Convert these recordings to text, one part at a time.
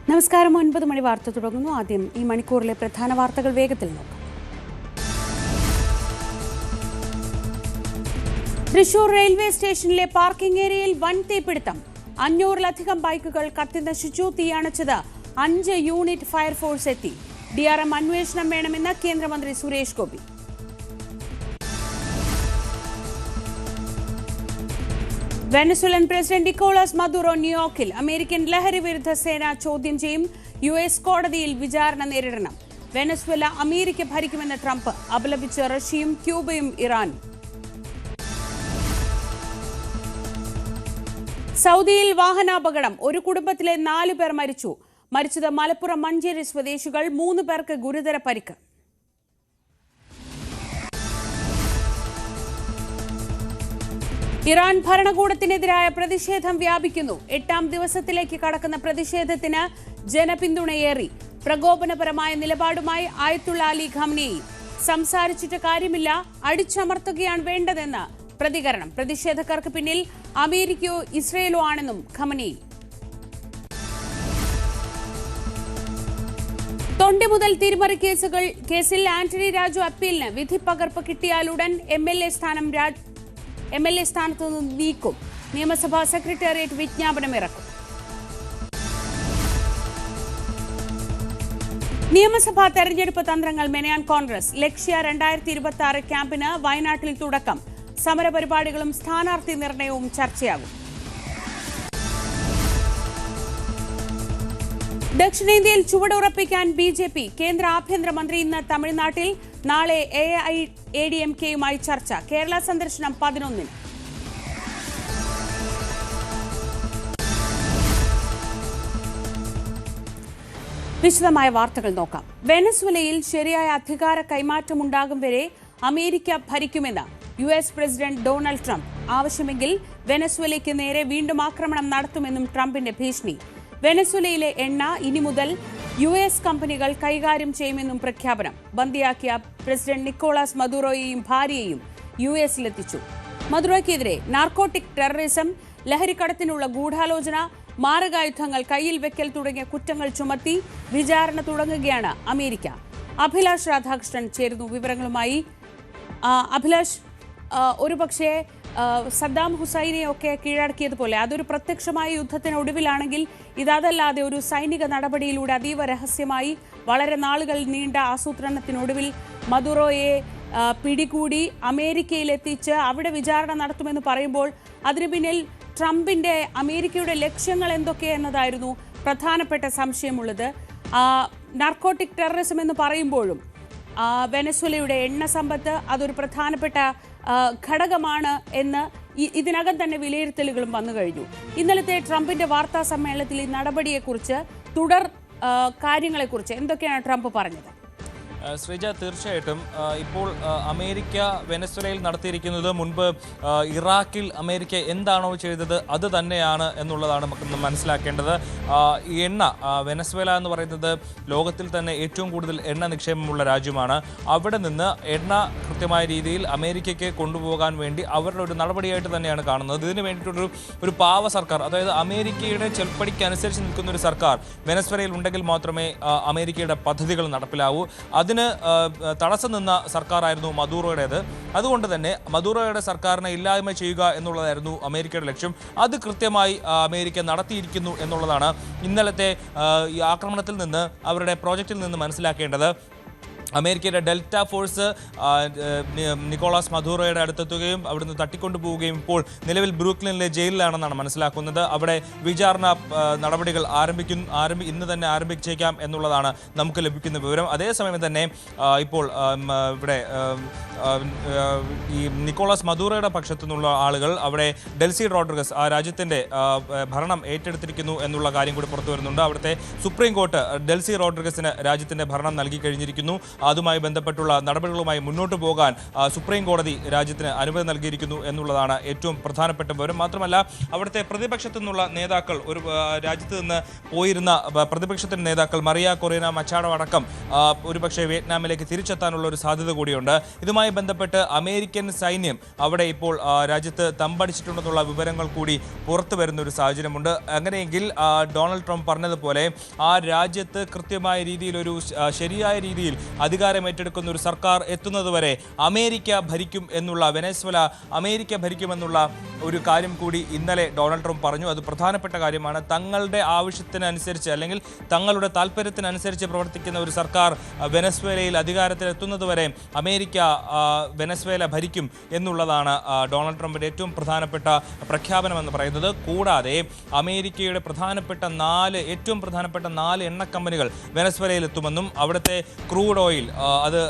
നമസ്കാരം. 9 മണി വാർത്ത തുടങ്ങുന്നു. ആദ്യം ഈ മണിക്കൂറിലെ പ്രധാന വാർത്തകൾ വേഗത്തിൽ നോക്കാം. തൃശൂർ റെയിൽവേ സ്റ്റേഷനിലെ പാർക്കിംഗ് ഏരിയയിൽ വൻ തീപിടുത്തം. 500-ലധികം ബൈക്കുകൾ കത്തിനശിച്ചു. തീയണച്ചത് 5 യൂണിറ്റ് ഫയർഫോഴ്സ് എത്തി. DRM അന്വേഷണം വേണമെന്ന് കേന്ദ്രമന്ത്രി Suresh Gopi. Venezuelan president Nicolas Maduro ന്യൂയോർക്കിൽ. അമേരിക്കൻ ലഹരി വിരുദ്ധ സേന ചോദ്യം ചെയ്യും. US കോടതിയിൽ വിചാരണ നേരിടണം. വെനസ്വേല അമേരിക്ക ഭരിക്കുമെന്ന് ട്രംപ്. അപലപിച്ച് റഷ്യയും ക്യൂബയും ഇറാനും. സൗദിയിൽ വാഹനാപകടം. ഒരു കുടുംബത്തിലെ 4 പേർ മരിച്ചു. മരിച്ചത് മലപ്പുറം മഞ്ചേരി സ്വദേശികൾ. 3 പേർക്ക് ഗുരുതര പരിക്ക്. ഇറാൻ ഭരണകൂടത്തിനെതിരായ പ്രതിഷേധം വ്യാപിക്കുന്നു. 8ാം ദിവസത്തിലേക്ക് കടക്കുന്ന പ്രതിഷേധത്തിന് ജനപിന്തുണയേറി. പ്രകോപനപരമായ നിലപാടുമായി ആയത്തുള്ള അലി ഖമനേയി. സംസാരിച്ചിട്ട് കാര്യമില്ല, അടിച്ചമർത്തുകയാണ് വേണ്ടതെന്ന് പ്രതികരണം. പ്രതിഷേധക്കാർക്ക് പിന്നിൽ അമേരിക്കയോ ഇസ്രയേലോ ആണെന്നും ഖമനേയി. തൊണ്ടി മുതൽ തിരിമറി കേസിൽ ആന്റണി രാജു അപ്പീലിന് വിധി പകർപ്പ് കിട്ടിയാലുടൻ MLA സ്ഥാനത്തു നിന്ന് നീക്കും. നിയമസഭാ സെക്രട്ടേറിയറ്റ് വിജ്ഞാപനമിറക്കും. നിയമസഭാ തെരഞ്ഞെടുപ്പ് തന്ത്രങ്ങൾ മെനയാൻ കോൺഗ്രസ്. ലക്ഷ്യ 2026 ക്യാമ്പിന് വയനാട്ടിൽ തുടക്കം. സമരപരിപാടികളും സ്ഥാനാർത്ഥി നിർണയവും ചർച്ചയാകും. ദക്ഷിണേന്ത്യയിൽ ചുവടുറപ്പിക്കാൻ BJP. കേന്ദ്ര ആഭ്യന്തരമന്ത്രി ഇന്ന് തമിഴ്നാട്ടിൽ. നാളെ AIADMKയുമായി ചർച്ച. കേരള സന്ദർശനം 11-ന്. വിശദമായ വാർത്തകൾ നോക്കാം. വെനസ്വേലയിൽ ശരിയായ അധികാര കൈമാറ്റമുണ്ടാകും വരെ അമേരിക്ക ഭരിക്കുമെന്ന് US പ്രസിഡന്റ് ഡൊണാൾഡ് ട്രംപ്. ആവശ്യമെങ്കിൽ വെനസ്വേലയ്ക്ക് നേരെ വീണ്ടും ആക്രമണം നടത്തുമെന്നും ട്രംപിന്റെ ഭീഷണി. വെനസ്വേലയിലെ എണ്ണ ഇനി മുതൽ US കമ്പനികൾ കൈകാര്യം ചെയ്യുമെന്നും പ്രഖ്യാപനം. ബന്ദിയാക്കിയ പ്രസിഡന്റ് നിക്കോളാസ് മദുറോയെയും ഭാര്യയെയും US-ലെത്തിച്ചു. മദുറോയ്ക്കെതിരെ നാർക്കോട്ടിക് ടെററിസം, ലഹരിക്കടത്തിനുള്ള ഗൂഢാലോചന, മാരകായുധങ്ങൾ കയ്യിൽ വെക്കൽ തുടങ്ങിയ കുറ്റങ്ങൾ ചുമത്തി വിചാരണ തുടങ്ങുകയാണ് അമേരിക്ക. അഭിലാഷ് രാധാകൃഷ്ണൻ ചേരുന്നു വിവരങ്ങളുമായി. അഭിലാഷ്, ഒരുപക്ഷെ സദ്ദാം ഹുസൈനെയൊക്കെ കീഴടക്കിയതുപോലെ അതൊരു പ്രത്യക്ഷമായ യുദ്ധത്തിനൊടുവിലാണെങ്കിൽ ഇതല്ലാതെ ഒരു സൈനിക നടപടിയിലൂടെ അതീവ രഹസ്യമായി വളരെ നാളുകൾ നീണ്ട ആസൂത്രണത്തിനൊടുവിൽ മദുറോയെ പിടികൂടി അമേരിക്കയിലെത്തിച്ച് അവിടെ വിചാരണ നടത്തുമെന്ന് പറയുമ്പോൾ അതിനു പിന്നിൽ ട്രംപിന്റെ അമേരിക്കയുടെ ലക്ഷ്യങ്ങൾ എന്തൊക്കെ എന്നതായിരുന്നു പ്രധാനപ്പെട്ട സംശയമുള്ളത്. നാർക്കോട്ടിക് ടെററിസം എന്ന് പറയുമ്പോഴും വെനസ്വേലയുടെ എണ്ണ സമ്പത്ത് അതൊരു പ്രധാനപ്പെട്ട ഘടകമാണ് എന്ന് ഇതിനകം തന്നെ വിലയിരുത്തലുകളും വന്നു കഴിഞ്ഞു. ഇന്നലത്തെ ട്രംപിന്റെ വാർത്താ സമ്മേളനത്തിൽ ഈ നടപടിയെക്കുറിച്ച്, തുടർ കാര്യങ്ങളെക്കുറിച്ച് എന്തൊക്കെയാണ് ട്രംപ് പറഞ്ഞത്? ശ്രീജ, തീർച്ചയായിട്ടും ഇപ്പോൾ അമേരിക്ക വെനസ്വേലയിൽ നടത്തിയിരിക്കുന്നത് മുൻപ് ഇറാഖിൽ അമേരിക്ക എന്താണോ ചെയ്തത് അത് തന്നെയാണ് എന്നുള്ളതാണ് നമുക്ക് മനസ്സിലാക്കേണ്ടത്. ഈ എണ്ണ, വെനസ്വേല എന്ന് പറയുന്നത് ലോകത്തിൽ തന്നെ ഏറ്റവും കൂടുതൽ എണ്ണ നിക്ഷേപമുള്ള രാജ്യമാണ്. അവിടെ നിന്ന് എണ്ണ കൃത്യമായ രീതിയിൽ അമേരിക്കയ്ക്ക് കൊണ്ടുപോകാൻ വേണ്ടി അവരുടെ ഒരു നടപടിയായിട്ട് തന്നെയാണ് കാണുന്നത്. ഇതിന് വേണ്ടിയിട്ടൊരു പാവ സർക്കാർ, അതായത് അമേരിക്കയുടെ ചെൽപ്പടിക്കനുസരിച്ച് നിൽക്കുന്ന ഒരു സർക്കാർ വെനസ്വേലയിൽ ഉണ്ടെങ്കിൽ മാത്രമേ അമേരിക്കയുടെ പദ്ധതികൾ നടപ്പിലാവൂ. അതിന് തടസ്സം നിന്ന സർക്കാരായിരുന്നു മദുറോയുടേത്. അതുകൊണ്ട് തന്നെ മദുറോയുടെ സർക്കാരിനെ ഇല്ലായ്മ ചെയ്യുക എന്നുള്ളതായിരുന്നു അമേരിക്കയുടെ ലക്ഷ്യം. അത് കൃത്യമായി അമേരിക്ക നടത്തിയിരിക്കുന്നു എന്നുള്ളതാണ് ഇന്നലത്തെ ഈ ആക്രമണത്തിൽ നിന്ന്, അവരുടെ പ്രോജക്റ്റിൽ നിന്ന് മനസ്സിലാക്കേണ്ടത്. അമേരിക്കയുടെ ഡെൽറ്റ ഫോഴ്സ് നിക്കോളാസ് മദുറോയുടെ അടുത്തെത്തുകയും അവിടുന്ന് തട്ടിക്കൊണ്ടുപോവുകയും ഇപ്പോൾ നിലവിൽ ബ്രൂക്ലിനിലെ ജയിലിലാണെന്നാണ് മനസ്സിലാക്കുന്നത്. അവിടെ വിചാരണ നടപടികൾ ഇന്ന് തന്നെ ആരംഭിച്ചേക്കാം എന്നുള്ളതാണ് നമുക്ക് ലഭിക്കുന്ന വിവരം. അതേസമയം തന്നെ ഇപ്പോൾ ഇവിടെ ഈ നിക്കോളാസ് മദുറോയുടെ പക്ഷത്തു നിന്നുള്ള ആളുകൾ അവിടെ ഡെൽസി റോഡ്രിഗസ് ആ രാജ്യത്തിൻ്റെ ഭരണം ഏറ്റെടുത്തിരിക്കുന്നു എന്നുള്ള കാര്യം കൂടി പുറത്തു വരുന്നുണ്ട്. അവിടുത്തെ സുപ്രീം കോർട്ട് ഡെൽസി റോഡ്രിഗസിന് രാജ്യത്തിൻ്റെ ഭരണം നൽകി കഴിഞ്ഞിരിക്കുന്നു. അതുമായി ബന്ധപ്പെട്ടുള്ള നടപടികളുമായി മുന്നോട്ട് പോകാൻ സുപ്രീം കോടതി രാജ്യത്തിന് അനുമതി നൽകിയിരിക്കുന്നു എന്നുള്ളതാണ് ഏറ്റവും പ്രധാനപ്പെട്ട വിവരം. മാത്രമല്ല അവിടുത്തെ പ്രതിപക്ഷത്തു നിന്നുള്ള നേതാക്കൾ രാജ്യത്ത് നിന്ന് പോയിരുന്ന പ്രതിപക്ഷത്തിന്റെ നേതാക്കൾ മറിയ കൊറീന മച്ചാഡോ അടക്കം ഒരുപക്ഷെ വിയറ്റ്നാമിലേക്ക് തിരിച്ചെത്താനുള്ള ഒരു സാധ്യത കൂടിയുണ്ട്. ഇതുമായി ബന്ധപ്പെട്ട് അമേരിക്കൻ സൈന്യം അവിടെ ഇപ്പോൾ രാജ്യത്ത് തമ്പടിച്ചിട്ടുണ്ടെന്നുള്ള വിവരങ്ങൾ കൂടി പുറത്തു വരുന്ന ഒരു സാഹചര്യമുണ്ട്. അങ്ങനെയെങ്കിൽ ഡൊണാൾഡ് ട്രംപ് പറഞ്ഞതുപോലെ ആ രാജ്യത്ത് കൃത്യമായ രീതിയിൽ ഒരു ശരിയായ രീതിയിൽ അധികാരം ഏറ്റെടുക്കുന്ന ഒരു സർക്കാർ എത്തുന്നതുവരെ അമേരിക്ക ഭരിക്കും എന്നുള്ള വെനസ്വേല അമേരിക്ക ഭരിക്കുമെന്നുള്ള ഒരു കാര്യം കൂടി ഇന്നലെ ഡൊണാൾഡ് ട്രംപ് പറഞ്ഞു. അത് പ്രധാനപ്പെട്ട കാര്യമാണ്. തങ്ങളുടെ ആവശ്യത്തിനനുസരിച്ച് അല്ലെങ്കിൽ തങ്ങളുടെ താല്പര്യത്തിനനുസരിച്ച് പ്രവർത്തിക്കുന്ന ഒരു സർക്കാർ വെനസ്വേലയിൽ അധികാരത്തിലെത്തുന്നതുവരെ അമേരിക്ക വെനസ്വേല ഭരിക്കും എന്നുള്ളതാണ് ഡൊണാൾഡ് ട്രംപിന്റെ ഏറ്റവും പ്രധാനപ്പെട്ട പ്രഖ്യാപനമെന്ന് പറയുന്നത്. കൂടാതെ അമേരിക്കയുടെ ഏറ്റവും പ്രധാനപ്പെട്ട 4 എണ്ണ കമ്പനികൾ വെനസ്വേലയിൽ എത്തുമെന്നും അവിടുത്തെ ക്രൂഡ് ഓയിൽ അത്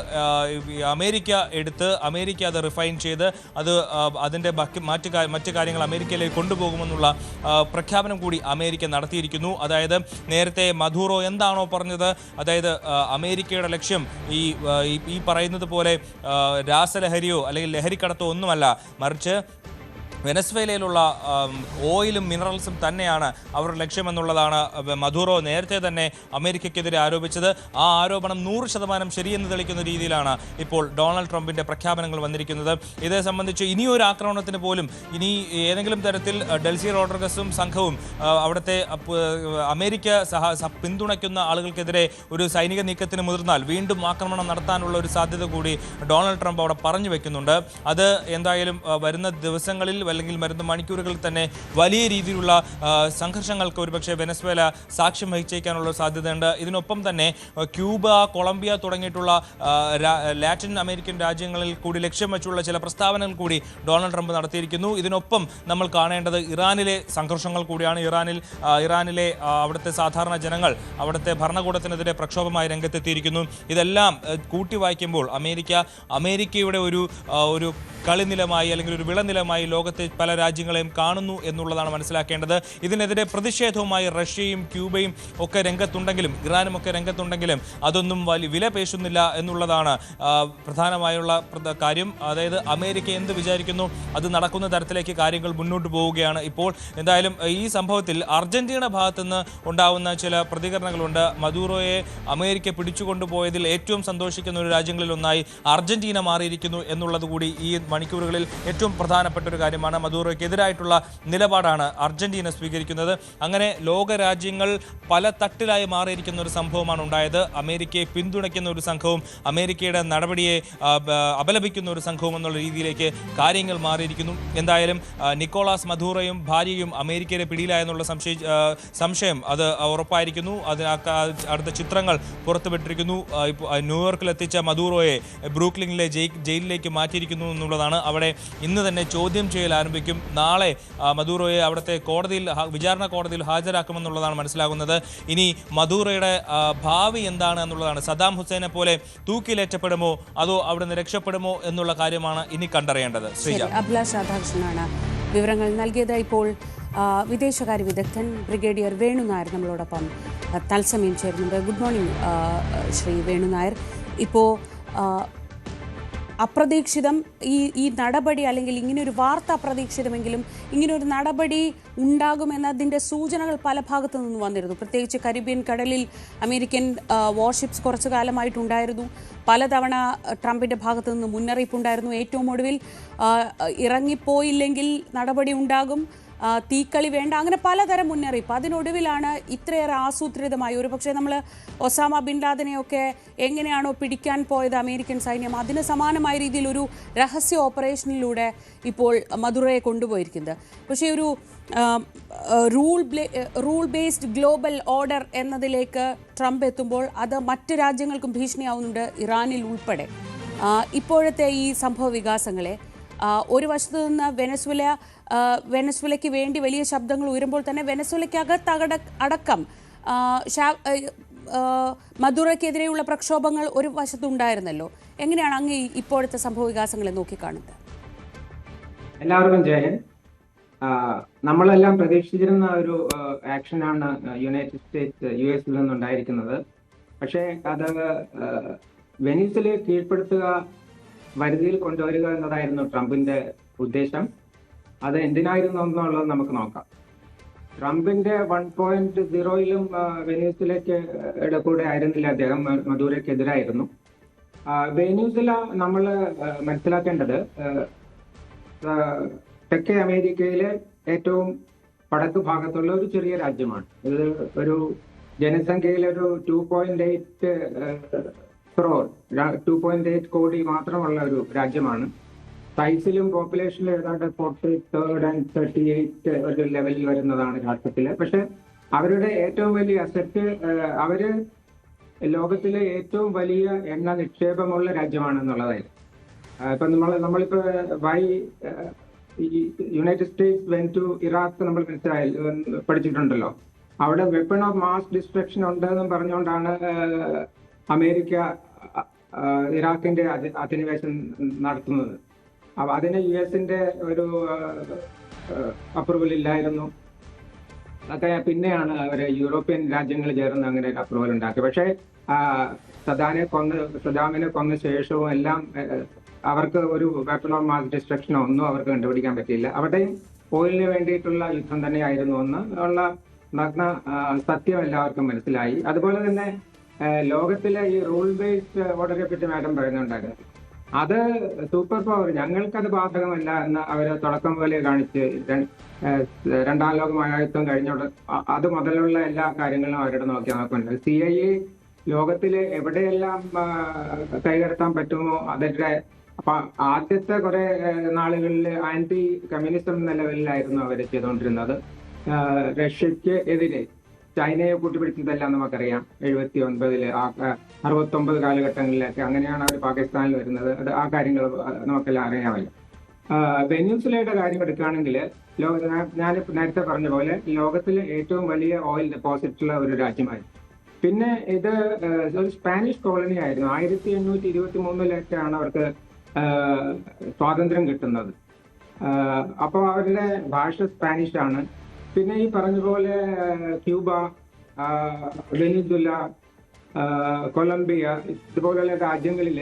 അമേരിക്ക എടുത്ത് അമേരിക്ക അത് റിഫൈൻ ചെയ്ത് അത് അതിൻ്റെ മറ്റു കാര്യങ്ങൾ അമേരിക്കയിലേക്ക് കൊണ്ടുപോകുമെന്നുള്ള പ്രഖ്യാപനം കൂടി അമേരിക്ക നടത്തിയിരിക്കുന്നു. അതായത് നേരത്തെ മധൂറോ എന്താണോ പറഞ്ഞത്, അതായത് അമേരിക്കയുടെ ലക്ഷ്യം ഈ പറയുന്നത് പോലെ രാസലഹരിയോ അല്ലെങ്കിൽ ലഹരിക്കടത്തോ ഒന്നുമല്ല, മറിച്ച് വെനസ്വേലയിലുള്ള ഓയിലും മിനറൽസും തന്നെയാണ് അവരുടെ ലക്ഷ്യമെന്നുള്ളതാണ് മധൂറോ നേരത്തെ തന്നെ അമേരിക്കയ്ക്കെതിരെ ആരോപിച്ചത്. ആ ആരോപണം 100% ശരിയെന്ന് തെളിയിക്കുന്ന രീതിയിലാണ് ഇപ്പോൾ ഡൊണാൾഡ് ട്രംപിന്റെ പ്രഖ്യാപനങ്ങൾ വന്നിരിക്കുന്നത്. ഇതേ സംബന്ധിച്ച് ഇനിയൊരു ആക്രമണത്തിന് പോലും ഇനി ഏതെങ്കിലും തരത്തിൽ ഡെൽസി റോഡ്രിഗസും സംഘവും അവിടുത്തെ അമേരിക്ക പിന്തുണയ്ക്കുന്ന ആളുകൾക്കെതിരെ ഒരു സൈനിക നീക്കത്തിന് മുതിർന്നാൽ വീണ്ടും ആക്രമണം നടത്താനുള്ള ഒരു സാധ്യത കൂടി ഡൊണാൾഡ് ട്രംപ് അവിടെ പറഞ്ഞു വെക്കുന്നുണ്ട്. അത് എന്തായാലും വരുന്ന ദിവസങ്ങളിൽ അല്ലെങ്കിൽ വരുന്ന മണിക്കൂറുകളിൽ തന്നെ വലിയ രീതിയിലുള്ള സംഘർഷങ്ങൾക്ക് ഒരുപക്ഷെ വെനസ്വേല സാക്ഷ്യം വഹിച്ചേക്കാനുള്ള സാധ്യതയുണ്ട്. ഇതിനൊപ്പം തന്നെ ക്യൂബ, കൊളംബിയ തുടങ്ങിയിട്ടുള്ള ലാറ്റിൻ അമേരിക്കൻ രാജ്യങ്ങളിൽ കൂടി ലക്ഷ്യം വെച്ചുള്ള ചില പ്രസ്താവനകൾ കൂടി ഡൊണാൾഡ് ട്രംപ് നടത്തിയിരിക്കുന്നു. ഇതിനൊപ്പം നമ്മൾ കാണേണ്ടത് ഇറാനിലെ സംഘർഷങ്ങൾ കൂടിയാണ്. ഇറാനിലെ അവിടുത്തെ സാധാരണ ജനങ്ങൾ അവിടുത്തെ ഭരണകൂടത്തിനെതിരെ പ്രക്ഷോഭമായി രംഗത്തെത്തിയിരിക്കുന്നു. ഇതെല്ലാം കൂട്ടി വായിക്കുമ്പോൾ അമേരിക്കയുടെ ഒരു കളിനിലമായി അല്ലെങ്കിൽ ഒരു വിളനിലമായി ലോകത്തെ പല രാജ്യങ്ങളെയും കാണുന്നു എന്നുള്ളതാണ് മനസ്സിലാക്കേണ്ടത്. ഇതിനെതിരെ പ്രതിഷേധവുമായി റഷ്യയും ക്യൂബയും ഒക്കെ രംഗത്തുണ്ടെങ്കിലും ഇറാനും ഒക്കെ രംഗത്തുണ്ടെങ്കിലും അതൊന്നും വലിയ വില പേശുന്നില്ല എന്നുള്ളതാണ് പ്രധാനമായുള്ള കാര്യം. അതായത് അമേരിക്ക എന്ത് വിചാരിക്കുന്നു അത് നടക്കുന്ന തരത്തിലേക്ക് കാര്യങ്ങൾ മുന്നോട്ട് പോവുകയാണ്. ഇപ്പോൾ എന്തായാലും ഈ സംഭവത്തിൽ അർജന്റീന ഭാഗത്തുനിന്ന് ഉണ്ടാവുന്ന ചില പ്രതികരണങ്ങളുണ്ട്. മദൂറോയെ അമേരിക്ക പിടിച്ചുകൊണ്ടുപോയതിൽ ഏറ്റവും സന്തോഷിക്കുന്ന ഒരു രാജ്യങ്ങളിൽ ഒന്നായി അർജന്റീന മാറിയിരിക്കുന്നു എന്നുള്ളത് കൂടി ഈ മണിക്കൂറുകളിൽ ഏറ്റവും പ്രധാനപ്പെട്ട ഒരു കാര്യമാണ്. മദൂറോയ്ക്കെതിരായിട്ടുള്ള നിലപാടാണ് അർജന്റീന സ്വീകരിക്കുന്നത്. അങ്ങനെ ലോകരാജ്യങ്ങൾ പല തട്ടിലായി മാറിയിരിക്കുന്ന ഒരു സംഭവമാണ് ഉണ്ടായത്. അമേരിക്കയെ പിന്തുണയ്ക്കുന്ന ഒരു സംഘവും അമേരിക്കയുടെ നടപടിയെ അപലപിക്കുന്ന ഒരു സംഘവും എന്നുള്ള രീതിയിലേക്ക് കാര്യങ്ങൾ മാറിയിരിക്കുന്നു. എന്തായാലും നിക്കോളാസ് മദൂറോയും ഭാര്യയും അമേരിക്കയുടെ പിടിയിലായെന്നുള്ള സംശയം അത് ഉറപ്പായിരിക്കുന്നു. അടുത്ത ചിത്രങ്ങൾ പുറത്തുവിട്ടിരിക്കുന്നു. ന്യൂയോർക്കിലെത്തിച്ച മദൂറോയെ ബ്രൂക്ലിനിലെ ജയിലിലേക്ക് മാറ്റിയിരിക്കുന്നു എന്നുള്ളതാണ്. അവിടെ ഇന്ന് തന്നെ ചോദ്യം ചെയ്യൽ ആരംഭിക്കും. നാളെ മദൂറോയെ അവിടുത്തെ വിചാരണ കോടതിയിൽ ഹാജരാക്കുമെന്നുള്ളതാണ് മനസ്സിലാകുന്നത്. ഇനി മദൂറോയുടെ ഭാവി എന്താണ് എന്നുള്ളതാണ്. സദ്ദാം ഹുസൈനെ പോലെ തൂക്കിലേറ്റപ്പെടുമോ അതോ അവിടുന്ന് രക്ഷപ്പെടുമോ എന്നുള്ള കാര്യമാണ് ഇനി കണ്ടറിയേണ്ടത്. അഭിലാഷ് രാധാകൃഷ്ണനാണ് വിവരങ്ങൾ നൽകിയത്. ഇപ്പോൾ വിദേശകാര്യ വിദഗ്ധൻ ബ്രിഗേഡിയർ വേണു നായർ നമ്മളോടൊപ്പം തത്സമയം ചേരുന്നുണ്ട്. Good morning Shri Venu Nair. ഇപ്പോൾ അപ്രതീക്ഷിതം ഈ നടപടി അല്ലെങ്കിൽ ഇങ്ങനെയൊരു വാർത്ത അപ്രതീക്ഷിതമെങ്കിലും ഇങ്ങനെയൊരു നടപടി ഉണ്ടാകുമെന്നതിൻ്റെ സൂചനകൾ പല ഭാഗത്തു നിന്ന് വന്നിരുന്നു. പ്രത്യേകിച്ച് കരീബിയൻ കടലിൽ അമേരിക്കൻ വാർഷിപ്സ് കുറച്ചു കാലമായിട്ടുണ്ടായിരുന്നു. പലതവണ ട്രംപിൻ്റെ ഭാഗത്തു നിന്ന് മുന്നറിയിപ്പുണ്ടായിരുന്നു. ഏറ്റവും ഒടുവിൽ ഇറങ്ങിപ്പോയില്ലെങ്കിൽ നടപടി ഉണ്ടാകും, തീക്കളി വേണ്ട, അങ്ങനെ പലതരം മുന്നറിയിപ്പ്. അതിനൊടുവിലാണ് ഇത്രയേറെ ആസൂത്രിതമായി ഒരുപക്ഷെ നമ്മൾ ഒസാമ ബിൻ ലാദനെയൊക്കെ എങ്ങനെയാണോ പിടിക്കാൻ പോയത് അമേരിക്കൻ സൈന്യം, അതിന് സമാനമായ രീതിയിൽ ഒരു രഹസ്യ ഓപ്പറേഷനിലൂടെ ഇപ്പോൾ മദുറോയെ കൊണ്ടുപോയിരിക്കുന്നത്. പക്ഷേ ഒരു റൂൾ ബേസ്ഡ് ഗ്ലോബൽ ഓർഡർ എന്നതിലേക്ക് ട്രംപ് എത്തുമ്പോൾ അത് മറ്റ് രാജ്യങ്ങൾക്കും ഭീഷണിയാവുന്നുണ്ട്, ഇറാനിൽ ഉൾപ്പെടെ. ഇപ്പോഴത്തെ ഈ സംഭവ വികാസങ്ങളെ ഒരു വശത്തു നിന്ന് വെനസ്വേലയ്ക്ക് വേണ്ടി വലിയ ശബ്ദങ്ങൾ ഉയരുമ്പോൾ തന്നെ വെനസ്വേലയ്ക്കകത്ത് അടക്കം മദുറോയ്ക്കെതിരെയുള്ള പ്രക്ഷോഭങ്ങൾ ഒരു വശത്തുണ്ടായിരുന്നല്ലോ. എങ്ങനെയാണ് അങ്ങ് ഇപ്പോഴത്തെ സംഭവ വികാസങ്ങളെ നോക്കിക്കാണുന്നത്? എല്ലാവർക്കും ജയൻ. നമ്മളെല്ലാം പ്രതീക്ഷിച്ചിരുന്ന ഒരു ആക്ഷനാണ് യുണൈറ്റഡ് സ്റ്റേറ്റ്സ് US നിന്നുണ്ടായിരിക്കുന്നത്. പക്ഷേ അത് വെനീസുലയെ കീഴ്പ്പെടുത്തുക, വരുതിയിൽ കൊണ്ടുവരിക എന്നതായിരുന്നു ട്രംപിന്റെ ഉദ്ദേശം. അത് എന്തിനായിരുന്നു എന്നുള്ളത് നമുക്ക് നോക്കാം. ട്രംപിന്റെ 1.0യിലും വെനീസുലയ്ക്ക് കൂടെ ആയിരുന്നില്ല അദ്ദേഹം, മദൂരോയ്ക്കെതിരായിരുന്നു. വെനീസുല നമ്മൾ മനസ്സിലാക്കേണ്ടത് തെക്കേ അമേരിക്കയിലെ ഏറ്റവും വടക്ക് ഭാഗത്തുള്ള ഒരു ചെറിയ രാജ്യമാണ്. ഇത് ഒരു ജനസംഖ്യയിൽ ഒരു 2.8 crore 2.8 കോടി മാത്രമുള്ള ഒരു രാജ്യമാണ്. സൈസിലും പോപ്പുലേഷനിലും ഏതാണ്ട് 43rd and 38 ഒരു ലെവലിൽ വരുന്നതാണ് രാഷ്ട്രത്തില്. പക്ഷെ അവരുടെ ഏറ്റവും വലിയ അസറ്റ്, അവര് ലോകത്തിലെ ഏറ്റവും വലിയ എണ്ണ നിക്ഷേപമുള്ള രാജ്യമാണെന്നുള്ളതായിരുന്നു. ഇപ്പൊ നമ്മളിപ്പോ United States went to Iraq നമ്മൾ പഠിച്ചിട്ടുണ്ടല്ലോ. അവിടെ വെപ്പൺ ഓഫ് മാസ് ഡിസ്ട്രക്ഷൻ ഉണ്ടെന്നും പറഞ്ഞുകൊണ്ടാണ് അമേരിക്ക ഇറാഖിന്റെ അധിനിവേശം നടത്തുന്നത്. അതിന് US-ന്റെ ഒരു അപ്രൂവൽ ഇല്ലായിരുന്നു. അതൊക്കെ പിന്നെയാണ് അവര് യൂറോപ്യൻ രാജ്യങ്ങൾ ചേർന്ന് അങ്ങനെ ഒരു അപ്രൂവൽ ഉണ്ടാക്കി. പക്ഷേ സദാമിനെ കൊന്ന ശേഷവും എല്ലാം അവർക്ക് ഒരു വെപ്പൺ ഓഫ് മാസ് ഡിസ്ട്രക്ഷനോ ഒന്നും അവർക്ക് കണ്ടുപിടിക്കാൻ പറ്റിയില്ല. അവിടെയും ഓയിലിന് വേണ്ടിയിട്ടുള്ള യുദ്ധം തന്നെയായിരുന്നു എന്ന് ഉള്ള നഗ്ന സത്യം എല്ലാവർക്കും മനസ്സിലായി. അതുപോലെ തന്നെ ലോകത്തിലെ ഈ റൂൾ ബേസ്ഡ് ഓർഡറെ പറ്റി മാഡം പറയുന്നുണ്ടായിരുന്നു. അത് സൂപ്പർ പവർ, ഞങ്ങൾക്കത് ബാധകമല്ല എന്ന് അവര് തുടക്കം പോലെ കാണിച്ച് രണ്ടാം ലോക മഹായുദ്ധം കഴിഞ്ഞോട് അത് മുതലുള്ള എല്ലാ കാര്യങ്ങളും അവരുടെ നോക്കുന്നുണ്ട്. CIA ലോകത്തില് എവിടെയെല്ലാം കൈകടത്താൻ പറ്റുമോ അതിന്റെ അപ്പൊ ആദ്യത്തെ കുറെ നാളുകളിൽ ആന്റി കമ്മ്യൂണിസം എന്ന ലെവലിലായിരുന്നു അവർ ചെയ്തുകൊണ്ടിരുന്നത്. റഷ്യക്ക് എതിരെ ചൈനയെ കൂട്ടിപ്പിടിച്ചതെല്ലാം നമുക്കറിയാം. 79 69 കാലഘട്ടങ്ങളിലൊക്കെ അങ്ങനെയാണ് അവർ പാകിസ്ഥാനിൽ വരുന്നത്. അത് ആ കാര്യങ്ങൾ നമുക്കെല്ലാം അറിയാമല്ലോ. വെനീസുലയുടെ കാര്യം എടുക്കുകയാണെങ്കിൽ ഞാനിപ്പോൾ നേരത്തെ പറഞ്ഞ പോലെ ലോകത്തിലെ ഏറ്റവും വലിയ ഓയിൽ ഡെപ്പോസിറ്റ് ഉള്ള ഒരു രാജ്യമായിരുന്നു. പിന്നെ ഇത് ഒരു സ്പാനിഷ് കോളനി ആയിരുന്നു. 1823 അവർക്ക് സ്വാതന്ത്ര്യം കിട്ടുന്നത്. അപ്പോൾ അവരുടെ ഭാഷ സ്പാനിഷ് ആണ്. പിന്നെ ഈ പറഞ്ഞതുപോലെ ക്യൂബ, വെനിസുല, കൊളംബിയ ഇതുപോലുള്ള രാജ്യങ്ങളിൽ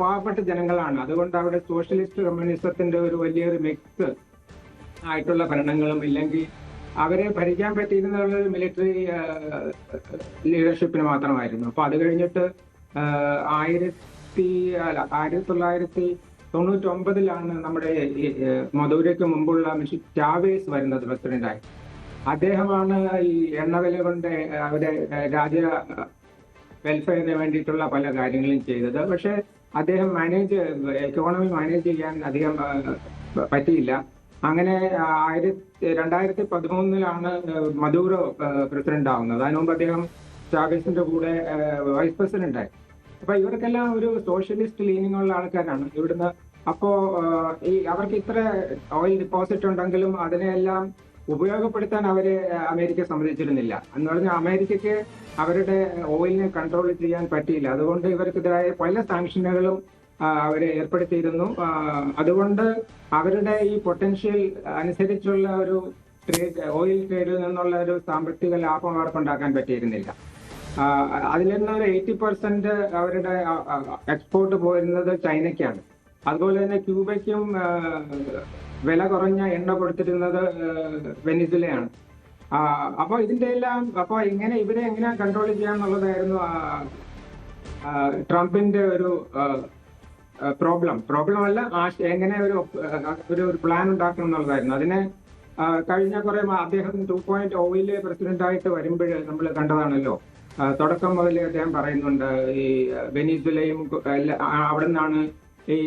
പാവപ്പെട്ട ജനങ്ങളാണ്. അതുകൊണ്ട് അവിടെ സോഷ്യലിസ്റ്റ് കമ്മ്യൂണിസത്തിന്റെ ഒരു വലിയൊരു മിക്സ് ആയിട്ടുള്ള ഭരണങ്ങളും ഇല്ലെങ്കിൽ അവരെ ഭരിക്കാൻ പറ്റിയിരുന്ന മിലിറ്ററി ലീഡർഷിപ്പിന് മാത്രമായിരുന്നു. അപ്പൊ അത് കഴിഞ്ഞിട്ട് 1999 നമ്മുടെ മദൂരോയ്ക്ക് മുമ്പുള്ള ചാവേസ് വരുന്നത് പ്രസിഡന്റായി. അദ്ദേഹമാണ് ഈ എണ്ണവില കൊണ്ട് അവരെ രാജ്യ വെൽഫെയറിന് വേണ്ടിയിട്ടുള്ള പല കാര്യങ്ങളും ചെയ്തത്. പക്ഷെ അദ്ദേഹം എക്കോണമി മാനേജ് ചെയ്യാൻ അധികം പറ്റിയില്ല. അങ്ങനെ 2013 മദൂറോ പ്രസിഡന്റ് ആവുന്നത്. അതിനു മുമ്പ് അദ്ദേഹം ചാവേസിന്റെ കൂടെ വൈസ് പ്രസിഡന്റായി. അപ്പൊ ഇവർക്കെല്ലാം ഒരു സോഷ്യലിസ്റ്റ് ലീനിങ് ഉള്ള ആൾക്കാരാണ് ഇവിടുന്ന്. അപ്പോ അവർക്ക് ഇത്ര ഓയിൽ ഡിപ്പോസിറ്റ് ഉണ്ടെങ്കിലും അതിനെല്ലാം ഉപയോഗപ്പെടുത്താൻ അമേരിക്ക സമ്മതിച്ചിരുന്നില്ല. എന്ന് പറഞ്ഞാൽ അമേരിക്കയ്ക്ക് അവരുടെ ഓയിലിനെ കൺട്രോൾ ചെയ്യാൻ പറ്റിയില്ല. അതുകൊണ്ട് ഇവർക്കെതിരായ പല സാങ്ഷനുകളും അവരെ ഏർപ്പെടുത്തിയിരുന്നു. അതുകൊണ്ട് അവരുടെ ഈ പൊട്ടൻഷ്യൽ അനുസരിച്ചുള്ള ഒരു ഓയിൽ ട്രേഡിൽ നിന്നുള്ള ഒരു സാമ്പത്തിക ലാഭം അവർക്ക് ഉണ്ടാക്കാൻ പറ്റിയിരുന്നില്ല. അതിൽ നിന്ന് ഒരു 80% അവരുടെ എക്സ്പോർട്ട് പോയിരുന്നത് ചൈനയ്ക്കാണ്. അതുപോലെ തന്നെ ക്യൂബയ്ക്കും വില കുറഞ്ഞ എണ്ണ കൊടുത്തിരുന്നത് വെനിസുലയാണ്. അപ്പൊ ഇതിന്റെ എല്ലാം ഇവരെ എങ്ങനെ കൺട്രോൾ ചെയ്യാന്നുള്ളതായിരുന്നു ട്രംപിന്റെ ഒരു പ്രോബ്ലം അല്ല, എങ്ങനെ ഒരു പ്ലാൻ ഉണ്ടാക്കണം എന്നുള്ളതായിരുന്നു. അതിനെ കഴിഞ്ഞ കുറെ അദ്ദേഹം 2.0 പ്രസിഡന്റായിട്ട് വരുമ്പോൾ നമ്മൾ കണ്ടതാണല്ലോ. തുടക്കം മുതൽ അദ്ദേഹം പറയുന്നുണ്ട് ഈ വെനിസുലയും അവിടെ നിന്നാണ് ഈ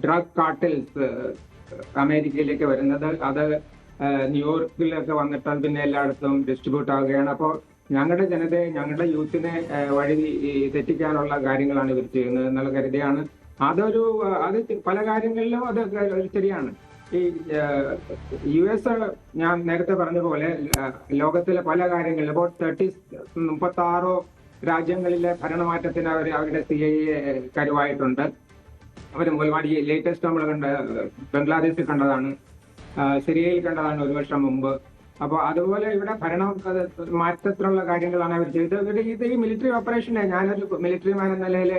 ഡ്രഗ് കാർട്ടൽസ് അമേരിക്കയിലേക്ക് വരുന്നത്. അത് ന്യൂയോർക്കിലൊക്കെ വന്നിട്ട് പിന്നെ എല്ലായിടത്തും ഡിസ്ട്രിബ്യൂട്ട് ആവുകയാണ്. അപ്പോൾ ഞങ്ങളുടെ ജനതയെ, ഞങ്ങളുടെ യൂത്തിനെ വഴി തെറ്റിക്കാനുള്ള കാര്യങ്ങളാണ് ഇവർ ചെയ്യുന്നത് എന്നുള്ള കരുതിയാണ്. അത് പല കാര്യങ്ങളിലും അത് ശരിയാണ്. ഈ US ഞാൻ നേരത്തെ പറഞ്ഞ പോലെ ലോകത്തിലെ പല കാര്യങ്ങളിലും ഇപ്പോൾ 36 രാജ്യങ്ങളിലെ ഭരണമാറ്റത്തിന് അവരുടെ CIA കരുവായിട്ടുണ്ട്. അവർ ഒരുപാട് ലേറ്റസ്റ്റ് നമ്മൾ ബംഗ്ലാദേശിൽ കണ്ടതാണ്, സിറിയയിൽ കണ്ടതാണ് 1 വർഷം മുമ്പ്. അപ്പോൾ അതുപോലെ ഇവിടെ ഭരണം മാറ്റത്തിലുള്ള കാര്യങ്ങളാണ് അവർ ചെയ്തത്. ഇത് ഈ മിലിറ്ററി ഓപ്പറേഷനെ ഞാനൊരു മിലിറ്ററി മാൻ എന്ന നിലയിൽ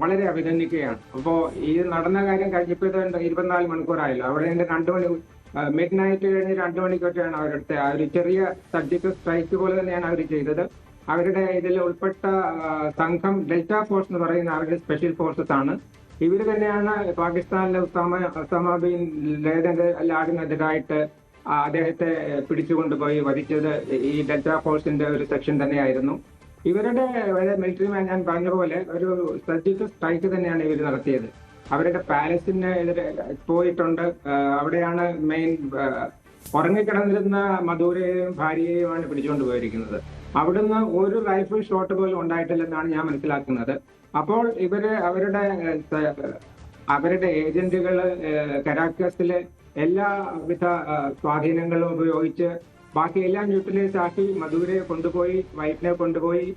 വളരെ അഭിനന്ദിക്കുകയാണ്. അപ്പോൾ ഈ നടന്ന കാര്യം കഴിഞ്ഞപ്പോൾ 24 മണിക്കൂറായല്ലോ. അവിടെ 2 മണി മിഡ് നൈറ്റ് കഴിഞ്ഞ് 2 മണിക്കൊക്കെയാണ് അവരുടെ ആ ഒരു ചെറിയ സർജിക്കൽ സ്ട്രൈക്ക് പോലെ തന്നെയാണ് അവർ ചെയ്തത്. അവരുടെ ഇതിൽ ഉൾപ്പെട്ട സംഘം ഡെൽറ്റ ഫോഴ്സ് എന്ന് പറയുന്ന അവരുടെ സ്പെഷ്യൽ ഫോഴ്സസ് ആണ്. ഇവർ തന്നെയാണ് പാകിസ്ഥാനിലെ ഒസാമ ബിൻ ലാഡനെതിരായിട്ട് അദ്ദേഹത്തെ പിടിച്ചുകൊണ്ടുപോയി വധിച്ചത്. ഈ ഡെൽറ്റ ഫോഴ്സിന്റെ ഒരു സെക്ഷൻ തന്നെയായിരുന്നു. ഇവരുടെ മിലിറ്ററി മാൻ ഞാൻ പറഞ്ഞ പോലെ ഒരു സർജിക്കൽ സ്ട്രൈക്ക് തന്നെയാണ് ഇവർ നടത്തിയത്. അവരുടെ പാലസിന് എതിരെ പോയിട്ടുണ്ട്. അവിടെയാണ് മെയിൻ ഉറങ്ങിക്കിടന്നിരുന്ന മധുരയെയും ഭാര്യയെയുമാണ് പിടിച്ചുകൊണ്ട് പോയിരിക്കുന്നത്. അവിടുന്ന് ഒരു റൈഫിൾ ഷോട്ട് പോലും ഉണ്ടായിട്ടില്ലെന്നാണ് ഞാൻ മനസ്സിലാക്കുന്നത്. അപ്പോൾ അവരുടെ ഏജന്റുകള് കരാക്കസിലെ എല്ലാവിധ സ്വാധീനങ്ങളും ഉപയോഗിച്ച് ബാക്കിയെല്ലാം യൂട്ടിലൈസ് ആക്കി മധുരയെ കൊണ്ടുപോയി, വൈഫിനെ കൊണ്ടുപോയി.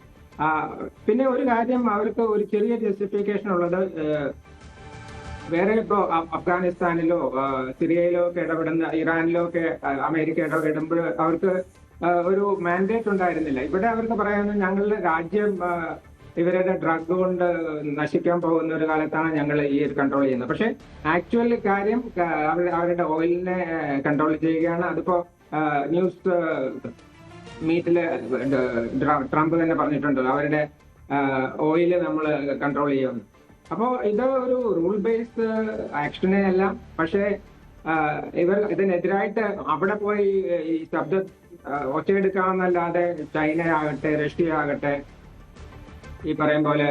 പിന്നെ ഒരു കാര്യം അവർക്ക് ഒരു ചെറിയ ജസ്റ്റിഫിക്കേഷൻ ഉള്ളത്, വേറെ ഇപ്പോ അഫ്ഗാനിസ്ഥാനിലോ സിറിയയിലോ ഒക്കെ ഇടപെടുന്ന, ഇറാനിലോ ഒക്കെ അമേരിക്ക ഇടപെടുമ്പോൾ അവർക്ക് ഒരു മാൻഡേറ്റ് ഉണ്ടായിരുന്നില്ല. ഇവിടെ അവർക്ക് പറയാവുന്ന ഞങ്ങളുടെ രാജ്യം ഇവരുടെ ഡ്രഗ് കൊണ്ട് നശിക്കാൻ പോകുന്ന ഒരു കാലത്താണ് ഞങ്ങൾ ഈ ഒരു കൺട്രോൾ ചെയ്യുന്നത്. പക്ഷെ ആക്ച്വൽ കാര്യം അവരുടെ ഓയിലിനെ കൺട്രോൾ ചെയ്യുകയാണ്. അതിപ്പോ ന്യൂസ് മീറ്റില് ട്രംപ് തന്നെ പറഞ്ഞിട്ടുണ്ട് അവരുടെ ഓയില് നമ്മൾ കൺട്രോൾ ചെയ്യുമെന്ന്. അപ്പോൾ ഇത് ഒരു റൂൾ ബേസ്ഡ് ആക്ഷനെ അല്ല. പക്ഷേ ഇവർ ഇതിനെതിരായിട്ട് അവിടെ പോയി ഈ ശബ്ദം ഒച്ചയെടുക്കാമെന്നല്ലാതെ ചൈന ആകട്ടെ, റഷ്യ ആകട്ടെ, ഈ പറയും പോലെ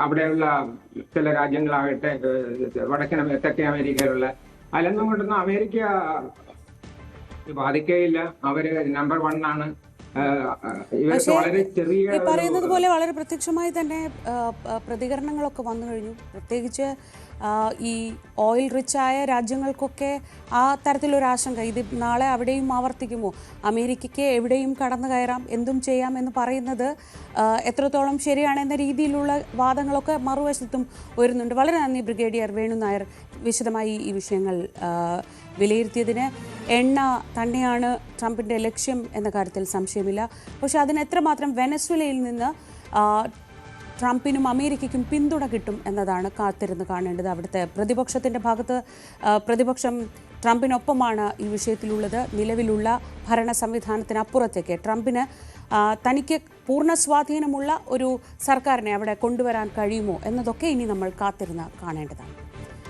അവിടെയുള്ള ചില രാജ്യങ്ങളാകട്ടെ, തെക്കേ അമേരിക്കയിലുള്ള അലൊന്നും കൊണ്ടൊന്നും അമേരിക്ക ബാധിക്കുകയില്ല. അവര് നമ്പർ 1 ആണ്. ഈ പറയുന്നത് പോലെ വളരെ പ്രത്യക്ഷമായി തന്നെ പ്രതികരണങ്ങളൊക്കെ വന്നു കഴിഞ്ഞു. പ്രത്യേകിച്ച് ഈ ഓയിൽ റിച്ചായ രാജ്യങ്ങൾക്കൊക്കെ ആ തരത്തിലൊരു ആശങ്ക, ഇത് നാളെ അവിടെയും ആവർത്തിക്കുമോ, അമേരിക്കയ്ക്ക് എവിടെയും കടന്നു കയറാം, എന്തും ചെയ്യാം എന്ന് പറയുന്നത് എത്രത്തോളം ശരിയാണെന്ന രീതിയിലുള്ള വാദങ്ങളൊക്കെ മറുവശത്തും വരുന്നുണ്ട്. വളരെ നന്ദി ബ്രിഗേഡിയർ വേണു നായർ വിശദമായി ഈ വിഷയങ്ങൾ വിലയിരുത്തിയതിന്. എണ്ണ തന്നെയാണ് ട്രംപിൻ്റെ ലക്ഷ്യം എന്ന കാര്യത്തിൽ സംശയമില്ല. പക്ഷെ അതിന് എത്രമാത്രം വെനസ്വേലയിൽ നിന്ന് ട്രംപിനും അമേരിക്കയ്ക്കും പിന്തുണ കിട്ടും എന്നതാണ് കാത്തിരുന്ന് കാണേണ്ടത്. അവിടുത്തെ പ്രതിപക്ഷത്തിൻ്റെ ഭാഗത്ത് പ്രതിപക്ഷം ട്രംപിനൊപ്പമാണ് ഈ വിഷയത്തിലുള്ളത്. നിലവിലുള്ള ഭരണ സംവിധാനത്തിനപ്പുറത്തേക്ക് ട്രംപിന് തനിക്ക് പൂർണ്ണ സ്വാധീനമുള്ള ഒരു സർക്കാരിനെ അവിടെ കൊണ്ടുവരാൻ കഴിയുമോ എന്നതൊക്കെ ഇനി നമ്മൾ കാത്തിരുന്ന് കാണേണ്ടതാണ്.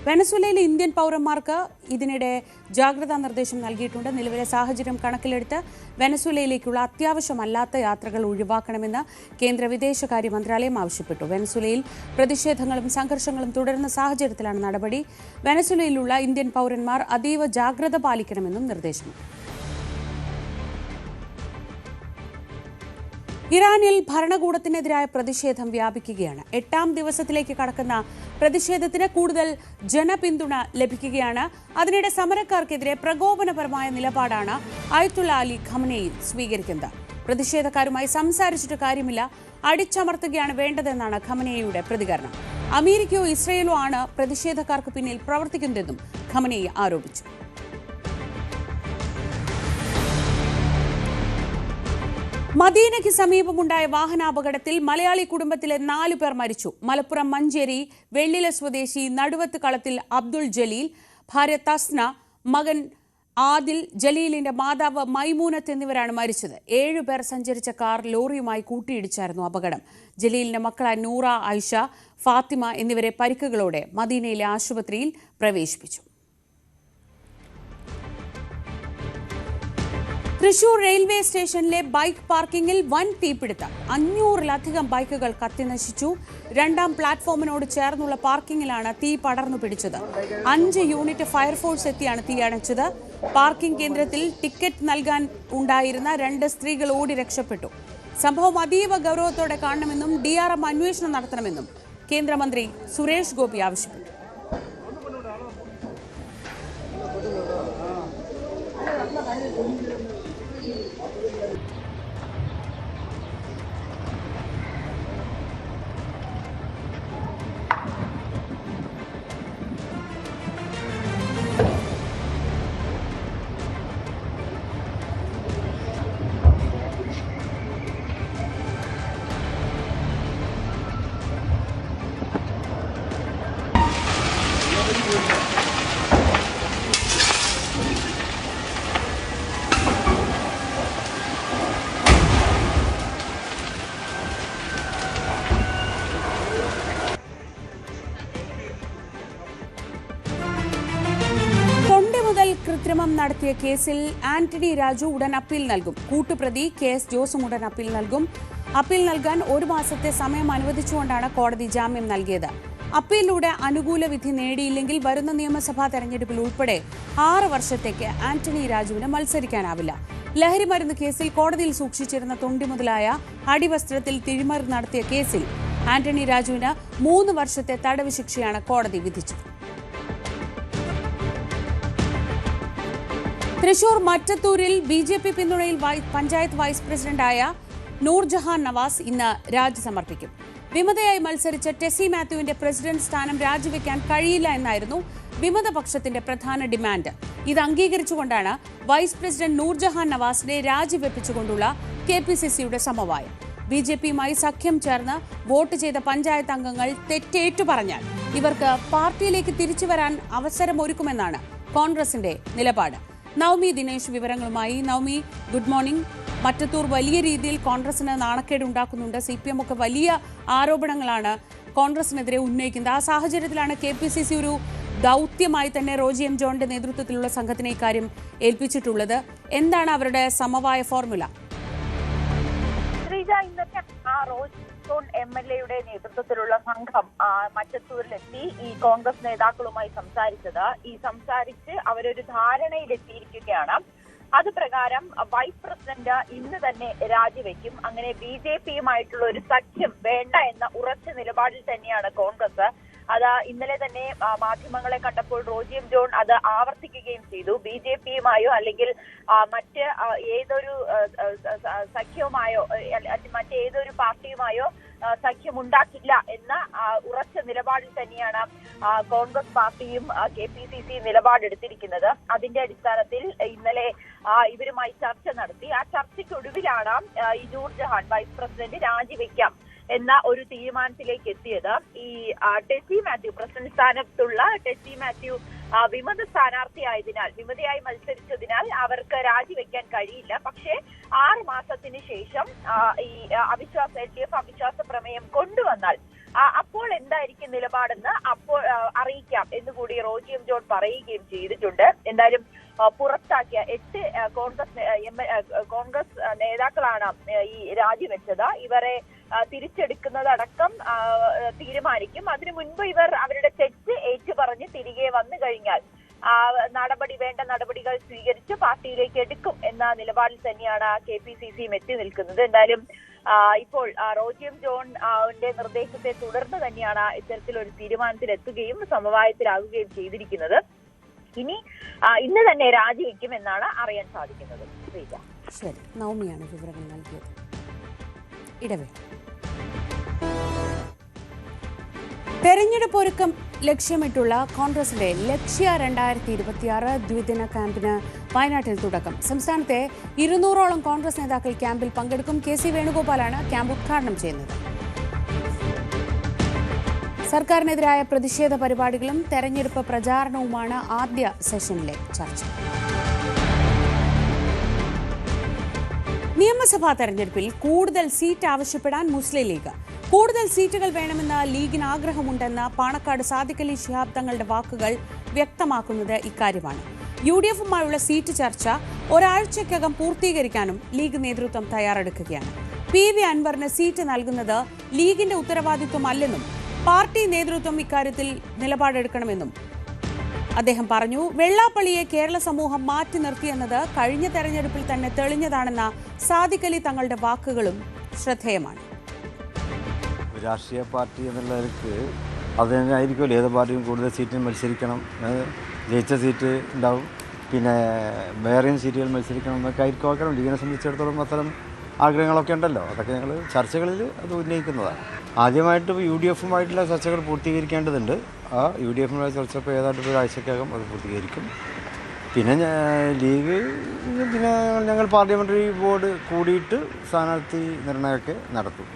വെനസ്വേലയിലെ ഇന്ത്യൻ പൗരന്മാർക്ക് ഇതിനിടെ ജാഗ്രതാ നിർദ്ദേശം നൽകിയിട്ടുണ്ട്. നിലവിലെ സാഹചര്യം കണക്കിലെടുത്ത് വെനസ്വേലയിലേക്കുള്ള അത്യാവശ്യമല്ലാത്ത യാത്രകൾ ഒഴിവാക്കണമെന്ന് കേന്ദ്ര വിദേശകാര്യ മന്ത്രാലയം ആവശ്യപ്പെട്ടു. വെനസ്വേലയിൽ പ്രതിഷേധങ്ങളും സംഘർഷങ്ങളും തുടരുന്ന സാഹചര്യത്തിലാണ് നടപടി. വെനസ്വേലയിലുള്ള ഇന്ത്യൻ പൗരന്മാർ അതീവ ജാഗ്രത പാലിക്കണമെന്നും നിർദ്ദേശമുണ്ട്. ഇറാനിൽ ഭരണകൂടത്തിനെതിരായ പ്രതിഷേധം വ്യാപിക്കുകയാണ്. 8ാം ദിവസത്തിലേക്ക് കടക്കുന്ന പ്രതിഷേധത്തിന് കൂടുതൽ ജനപിന്തുണ ലഭിക്കുകയാണ്. അതിനിടെ സമരക്കാർക്കെതിരെ പ്രകോപനപരമായ നിലപാടാണ് അയത്തുള്ള അലി ഖമനേയി സ്വീകരിക്കുന്നത്. പ്രതിഷേധക്കാരുമായി സംസാരിച്ചിട്ട് കാര്യമില്ല, അടിച്ചമർത്തുകയാണ് വേണ്ടതെന്നാണ് ഖമനേയിയുടെ പ്രതികരണം. അമേരിക്കയോ ഇസ്രയേലോ ആണ് പ്രതിഷേധക്കാർക്ക് പിന്നിൽ പ്രവർത്തിക്കുന്നതെന്നും ഖമനേയി ആരോപിച്ചു. മദീനയ്ക്ക് സമീപമുണ്ടായ വാഹനാപകടത്തിൽ മലയാളി കുടുംബത്തിലെ 4 പേർ മരിച്ചു. മലപ്പുറം മഞ്ചേരി വെള്ളില സ്വദേശി നടുവത്ത് കളത്തിൽ അബ്ദുൾ ജലീൽ, ഭാര്യ തസ്ന, മകൻ ആദിൽ, ജലീലിന്റെ മാതാവ് മൈമൂനത്ത് എന്നിവരാണ് മരിച്ചത്. 7 പേർ സഞ്ചരിച്ച കാർ ലോറിയുമായി കൂട്ടിയിടിച്ചായിരുന്നു അപകടം. ജലീലിന്റെ മക്കളായ നൂറ, ഐഷ, ഫാത്തിമ എന്നിവരെ പരിക്കുകളോടെ മദീനയിലെ ആശുപത്രിയിൽ പ്രവേശിപ്പിച്ചു. തൃശൂർ റെയിൽവേ സ്റ്റേഷനിലെ ബൈക്ക് പാർക്കിംഗിൽ വൻ തീപിടുത്തം. 500-ലധികം ബൈക്കുകൾ കത്തിനശിച്ചു. 2ാം പ്ലാറ്റ്ഫോമിനോട് ചേർന്നുള്ള പാർക്കിംഗിലാണ് തീ പടർന്നു പിടിച്ചത്. 5 യൂണിറ്റ് ഫയർഫോഴ്സ് എത്തിയാണ് തീ അണച്ചത്. പാർക്കിംഗ് കേന്ദ്രത്തിൽ ടിക്കറ്റ് നൽകാൻ ഉണ്ടായിരുന്ന 2 സ്ത്രീകൾ ഓടി രക്ഷപ്പെട്ടു. സംഭവം അതീവ ഗൗരവത്തോടെ കാണണമെന്നും DRM അന്വേഷണം നടത്തണമെന്നും കേന്ദ്രമന്ത്രി സുരേഷ് ഗോപി ആവശ്യപ്പെട്ടു. നടത്തിയ കേസിൽ ആന്റണി രാജു ഉടൻ അപ്പീൽ നൽകും. കൂട്ടുപ്രതി KS ജോസും ഉടൻ അപ്പീൽ നൽകും. അപ്പീൽ നൽകാൻ 1 മാസത്തെ സമയം അനുവദിച്ചുകൊണ്ടാണ് കോടതി ജാമ്യം നൽകിയത്. അപ്പീലിലൂടെ അനുകൂല വിധി നേടിയില്ലെങ്കിൽ വരുന്ന നിയമസഭാ തെരഞ്ഞെടുപ്പിൽ ഉൾപ്പെടെ 6 വർഷത്തേക്ക് ആന്റണി രാജുവിന് മത്സരിക്കാനാവില്ല. ലഹരിമരുന്ന് കേസിൽ കോടതിയിൽ സൂക്ഷിച്ചിരുന്ന തൊണ്ടി മുതലായ അടിവസ്ത്രത്തിൽ തിരിമറി നടത്തിയ കേസിൽ ആന്റണി രാജുവിന് 3 വർഷത്തെ തടവ് ശിക്ഷയാണ് കോടതി വിധിച്ചത്. തൃശൂർ മറ്റത്തൂരിൽ BJP പിന്തുണയിൽ പഞ്ചായത്ത് വൈസ് പ്രസിഡന്റായ നൂർജഹാൻ നവാസ് ഇന്ന് രാജി സമർപ്പിക്കും. വിമതയായി മത്സരിച്ച ടെസി മാത്യുവിന്റെ പ്രസിഡന്റ് സ്ഥാനം രാജിവെക്കാൻ കഴിയില്ല എന്നായിരുന്നു വിമതപക്ഷത്തിന്റെ പ്രധാന ഡിമാൻഡ്. ഇത് അംഗീകരിച്ചുകൊണ്ടാണ് വൈസ് പ്രസിഡന്റ് നൂർജഹാൻ നവാസിനെ രാജിവെപ്പിച്ചുകൊണ്ടുള്ള KPCCയുടെ സമവായം. BJPയുമായി സഖ്യം ചേർന്ന് വോട്ട് ചെയ്ത പഞ്ചായത്ത് അംഗങ്ങൾ തെറ്റേറ്റു പറഞ്ഞാൽ ഇവർക്ക് പാർട്ടിയിലേക്ക് തിരിച്ചു വരാൻ അവസരമൊരുക്കുമെന്നാണ് കോൺഗ്രസിന്റെ നിലപാട്. നവമി ദിനേശ് വിവരങ്ങളുമായി. Navami, good morning. മറ്റത്തൂർ വലിയ രീതിയിൽ കോൺഗ്രസിന് നാണക്കേട് ഉണ്ടാക്കുന്നുണ്ട്. CPM ഒക്കെ വലിയ ആരോപണങ്ങളാണ് കോൺഗ്രസിനെതിരെ ഉന്നയിക്കുന്നത്. ആ സാഹചര്യത്തിലാണ് KPCC ഒരു ദൗത്യമായി തന്നെ റോജി M. ജോണിന്റെ നേതൃത്വത്തിലുള്ള സംഘത്തിനെ ഇക്കാര്യം ഏൽപ്പിച്ചിട്ടുള്ളത്. എന്താണ് അവരുടെ സമവായ ഫോർമുല? റോജി ജോൺ MLA നേതൃത്വത്തിലുള്ള സംഘം മറ്റത്തൂരിലെത്തി ഈ കോൺഗ്രസ് നേതാക്കളുമായി സംസാരിച്ച് അവരൊരു ധാരണയിലെത്തിയിരിക്കുകയാണ്. അത് പ്രകാരം വൈസ് പ്രസിഡന്റ് ഇന്ന് തന്നെ രാജിവെക്കും. അങ്ങനെ BJPയുമായിട്ടുള്ള ഒരു സഖ്യം വേണ്ട എന്ന ഉറച്ച നിലപാടിൽ തന്നെയാണ് കോൺഗ്രസ്. അത് ഇന്നലെ തന്നെ മാധ്യമങ്ങളെ കണ്ടപ്പോൾ റോജി M. ജോൺ അത് ആവർത്തിക്കുകയും ചെയ്തു. BJPയുമായോ അല്ലെങ്കിൽ മറ്റ് ഏതൊരു സഖ്യവുമായോ മറ്റേതൊരു പാർട്ടിയുമായോ സഖ്യമുണ്ടാക്കില്ല എന്ന ഉറച്ച നിലപാടിൽ തന്നെയാണ് കോൺഗ്രസ് പാർട്ടിയും KPCC നിലപാടെടുത്തിരിക്കുന്നത്. അതിന്റെ അടിസ്ഥാനത്തിൽ ഇന്നലെ ഇവരുമായി ചർച്ച നടത്തി. ആ ചർച്ചയ്ക്കൊടുവിലാണ് ഈ നൂർജഹാൻ വൈസ് പ്രസിഡന്റ് രാജിവെക്കാം എന്ന ഒരു തീരുമാനത്തിലേക്ക് എത്തിയത്. ഈ ടെസി മാത്യു പ്രസിഡന്റ് സ്ഥാനത്തുള്ള ടെസി മാത്യു വിമത സ്ഥാനാർത്ഥിയായതിനാൽ വിമതയായി മത്സരിച്ചതിനാൽ അവർക്ക് രാജിവെക്കാൻ കഴിയില്ല. പക്ഷേ 6 മാസത്തിന് ശേഷം ഈ LDF അവിശ്വാസ പ്രമേയം കൊണ്ടുവന്നാൽ അപ്പോൾ എന്തായിരിക്കും നിലപാടെന്ന് അപ്പോൾ അറിയിക്കാം എന്നുകൂടി റോജി M. ജോൺ പറയുകയും ചെയ്തിട്ടുണ്ട്. എന്തായാലും പുറത്താക്കിയ 8 കോൺഗ്രസ് നേതാക്കളാണ് ഈ രാജിവെച്ചത്. ഇവരെ തിരിച്ചെടുക്കുന്നതടക്കം തീരുമാനിക്കും. അതിനു മുൻപ് ഇവർ അവരുടെ തെറ്റ് ഏറ്റുപറഞ്ഞ് തിരികെ വന്നു കഴിഞ്ഞാൽ വേണ്ട നടപടികൾ സ്വീകരിച്ച് പാർട്ടിയിലേക്ക് എടുക്കും എന്ന നിലപാടിൽ തന്നെയാണ് KPCCയും എത്തി നിൽക്കുന്നത്. എന്തായാലും ഇപ്പോൾ റോജി M. ജോണിന്റെ നിർദ്ദേശത്തെ തുടർന്ന് തന്നെയാണ് ഇത്തരത്തിലൊരു തീരുമാനത്തിലെത്തുകയും സമവായത്തിലാകുകയും ചെയ്തിരിക്കുന്നത്. ഇന്ന് തന്നെ രാജിവെക്കും എന്നാണ് അറിയാൻ സാധിക്കുന്നത്. ശരി, നവമിയാണ് വിവരങ്ങൾ നൽകിയത്. ഇടവേള. തെരഞ്ഞെടുപ്പ് ഒരുക്കം ലക്ഷ്യമിട്ടുള്ള കോൺഗ്രസിന്റെ ലക്ഷ്യ 2026 ദ്വിദിന ക്യാമ്പിന് വയനാട്ടിൽ തുടക്കം. സംസ്ഥാനത്തെ 200ഓളം കോൺഗ്രസ് നേതാക്കൾ ക്യാമ്പിൽ പങ്കെടുക്കും. KC വേണുഗോപാലാണ് ക്യാമ്പ് ഉദ്ഘാടനം ചെയ്യുന്നത്. സർക്കാരിനെതിരായ പ്രതിഷേധ പരിപാടികളും തെരഞ്ഞെടുപ്പ് പ്രചാരണവുമാണ് ആദ്യ സെഷനിലെ ചർച്ച. നിയമസഭാ തെരഞ്ഞെടുപ്പിൽ കൂടുതൽ സീറ്റ് ആവശ്യപ്പെടാൻ മുസ്ലിം ലീഗ്. കൂടുതൽ സീറ്റുകൾ വേണമെന്ന് ലീഗിന് ആഗ്രഹമുണ്ടെന്ന് പാണക്കാട് സാദിഖ് അലി ശിഹാബ് തങ്ങളുടെ വാക്കുകൾ വ്യക്തമാക്കുന്നത് ഇക്കാര്യമാണ്. UDFുമായുള്ള സീറ്റ് ചർച്ച ഒരാഴ്ചയ്ക്കകം പൂർത്തീകരിക്കാനും ലീഗ് നേതൃത്വം തയ്യാറെടുക്കുകയാണ്. PV അൻവറിന് സീറ്റ് നൽകുന്നത് ലീഗിന്റെ ഉത്തരവാദിത്വമല്ലെന്നും പാർട്ടി നേതൃത്വം ഇക്കാര്യത്തിൽ നിലപാടെടുക്കണമെന്നും അദ്ദേഹം പറഞ്ഞു. വെള്ളാപ്പള്ളിയെ കേരള സമൂഹം മാറ്റി നിർത്തിയെന്നത് കഴിഞ്ഞ തെരഞ്ഞെടുപ്പിൽ തന്നെ തെളിഞ്ഞതാണെന്ന സാദിഖ് അലി തങ്ങളുടെ വാക്കുകളും ശ്രദ്ധേയമാണ്. രാഷ്ട്രീയ പാർട്ടി എന്നുള്ളവർക്ക് അത് തന്നെ ആയിരിക്കുമല്ലോ. ഏത് പാർട്ടിയും കൂടുതൽ സീറ്റിന് മത്സരിക്കണം, ജയിച്ച സീറ്റ് ഉണ്ടാവും, പിന്നെ വേറെയും സീറ്റുകൾ മത്സരിക്കണം എന്നൊക്കെ ആയിരിക്കും ആക്കണം. ലീഗിനെ സംബന്ധിച്ചിടത്തോളം അത്തരം ആഗ്രഹങ്ങളൊക്കെ ഉണ്ടല്ലോ. അതൊക്കെ ഞങ്ങൾ ചർച്ചകളിൽ അത് ഉന്നയിക്കുന്നതാണ്. ആദ്യമായിട്ട് UDFുമായിട്ടുള്ള ചർച്ചകൾ പൂർത്തീകരിക്കേണ്ടതുണ്ട്. ആ UDFുമായുള്ള ചർച്ച ഇപ്പോൾ ഏതാണ്ട് ഒരാഴ്ചക്കകം അത് പൂർത്തീകരിക്കും. പിന്നെ ലീഗ് പിന്നെ ഞങ്ങൾ പാർലമെൻ്ററി ബോർഡ് കൂടിയിട്ട് സ്ഥാനാർത്ഥി നിർണ്ണയമൊക്കെ നടത്തും.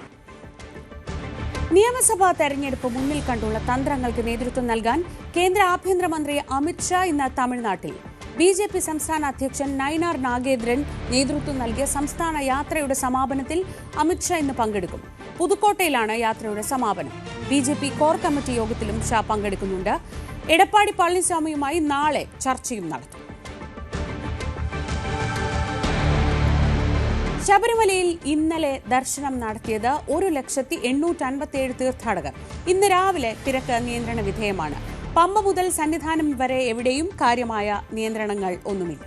നിയമസഭാ തെരഞ്ഞെടുപ്പ് മുന്നിൽ കണ്ടുള്ള തന്ത്രങ്ങൾക്ക് നേതൃത്വം നൽകാൻ കേന്ദ്ര ആഭ്യന്തരമന്ത്രി അമിത്ഷാ ഇന്ന് തമിഴ്നാട്ടിൽ. BJP സംസ്ഥാന അധ്യക്ഷൻ നയിനാർ നാഗേന്ദ്രൻ നേതൃത്വം നൽകിയ സംസ്ഥാന യാത്രയുടെ സമാപനത്തിൽ അമിത്ഷാ ഇന്ന് പങ്കെടുക്കും. പുതുക്കോട്ടയിലാണ് യാത്രയുടെ സമാപനം. BJP കോർ കമ്മിറ്റി യോഗത്തിലും ഷാ പങ്കെടുക്കുന്നുണ്ട്. എടപ്പാടി പളനിസ്വാമിയുമായി നാളെ ചർച്ചയും നടത്തും. ശബരിമലയിൽ ഇന്നലെ ദർശനം നടത്തിയത് 1,857 തീർത്ഥാടകർ. ഇന്ന് രാവിലെ തിരക്ക് നിയന്ത്രണ വിധേയമാണ്. പമ്പ മുതൽ സന്നിധാനം വരെ എവിടെയും കാര്യമായ നിയന്ത്രണങ്ങൾ ഒന്നുമില്ല.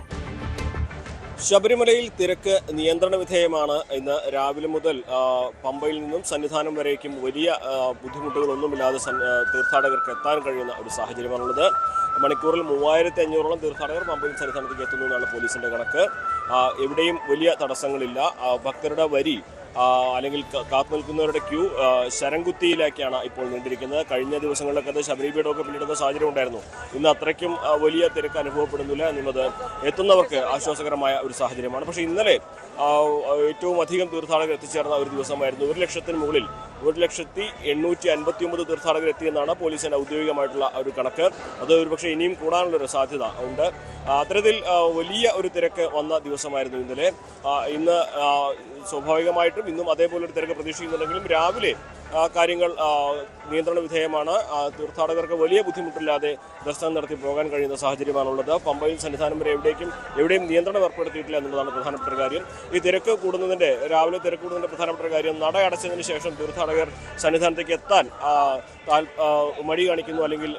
ശബരിമലയിൽ തിരക്ക് നിയന്ത്രണ വിധേയമാണ്. ഇന്ന് രാവിലെ മുതൽ പമ്പയിൽ നിന്നും സന്നിധാനം വരേക്കും വലിയ ബുദ്ധിമുട്ടുകളൊന്നുമില്ലാതെ തീർത്ഥാടകർക്ക് എത്താൻ കഴിയുന്ന ഒരു സാഹചര്യമാണുള്ളത്. മണിക്കൂറിൽ 3500ഓളം തീർത്ഥാടകർ പമ്പയിൽ സന്നിധാനത്തേക്ക് എത്തുന്നു എന്നാണ് പോലീസിന്റെ കണക്ക്. എവിടെയും വലിയ തടസ്സങ്ങളില്ല. ഭക്തരുടെ വരി അല്ലെങ്കിൽ കാത്തു നിൽക്കുന്നവരുടെ ക്യൂ ശരംകുത്തിയിലേക്കാണ് ഇപ്പോൾ നീണ്ടിരിക്കുന്നത്. കഴിഞ്ഞ ദിവസങ്ങളിലൊക്കെ അത് ശബരിപീഠമൊക്കെ പിന്നിടുന്ന സാഹചര്യം ഉണ്ടായിരുന്നു. ഇന്ന് അത്രയ്ക്കും വലിയ തിരക്ക് അനുഭവപ്പെടുന്നില്ല എന്നുള്ളത് എത്തുന്നവർക്ക് ആശ്വാസകരമായ ഒരു സാഹചര്യമാണ്. പക്ഷേ ഇന്നലെ ഏറ്റവും അധികം തീർത്ഥാടകർ എത്തിച്ചേർന്ന ഒരു ദിവസമായിരുന്നു. 1,00,000-ന് മുകളിൽ 1,859 തീർത്ഥാടകർ എത്തിയെന്നാണ് പോലീസിന്റെ ഔദ്യോഗികമായിട്ടുള്ള ഒരു കണക്ക്. അത് ഒരുപക്ഷെ ഇനിയും കൂടാനുള്ളൊരു സാധ്യത ഉണ്ട്. അത്തരത്തിൽ വലിയ ഒരു തിരക്ക് വന്ന ദിവസമായിരുന്നു ഇന്നലെ. ഇന്ന് സ്വാഭാവികമായിട്ടും ഇന്നും അതേപോലെ ഒരു തിരക്ക് പ്രതീക്ഷിക്കുന്നുണ്ടെങ്കിലും രാവിലെ കാര്യങ്ങൾ നിയന്ത്രണ വിധേയമാണ്. തീർത്ഥാടകർക്ക് വലിയ ബുദ്ധിമുട്ടില്ലാതെ ദർശനം നടത്തി പോകാൻ കഴിയുന്ന സാഹചര്യമാണുള്ളത്. പമ്പയിൽ സന്നിധാനം വരെ എവിടെയും നിയന്ത്രണം ഏർപ്പെടുത്തിയിട്ടില്ല എന്നുള്ളതാണ് പ്രധാനപ്പെട്ട കാര്യം. ഈ തിരക്ക് കൂടുന്നതിൻ്റെ രാവിലെ തിരക്ക് കൂടുന്നതിൻ്റെ പ്രധാനപ്പെട്ട കാര്യം നട അടച്ചതിന് ശേഷം തീർത്ഥാടകർ സന്നിധാനത്തേക്ക് എത്താൻ മടി കാണിക്കുന്നു, അല്ലെങ്കിൽ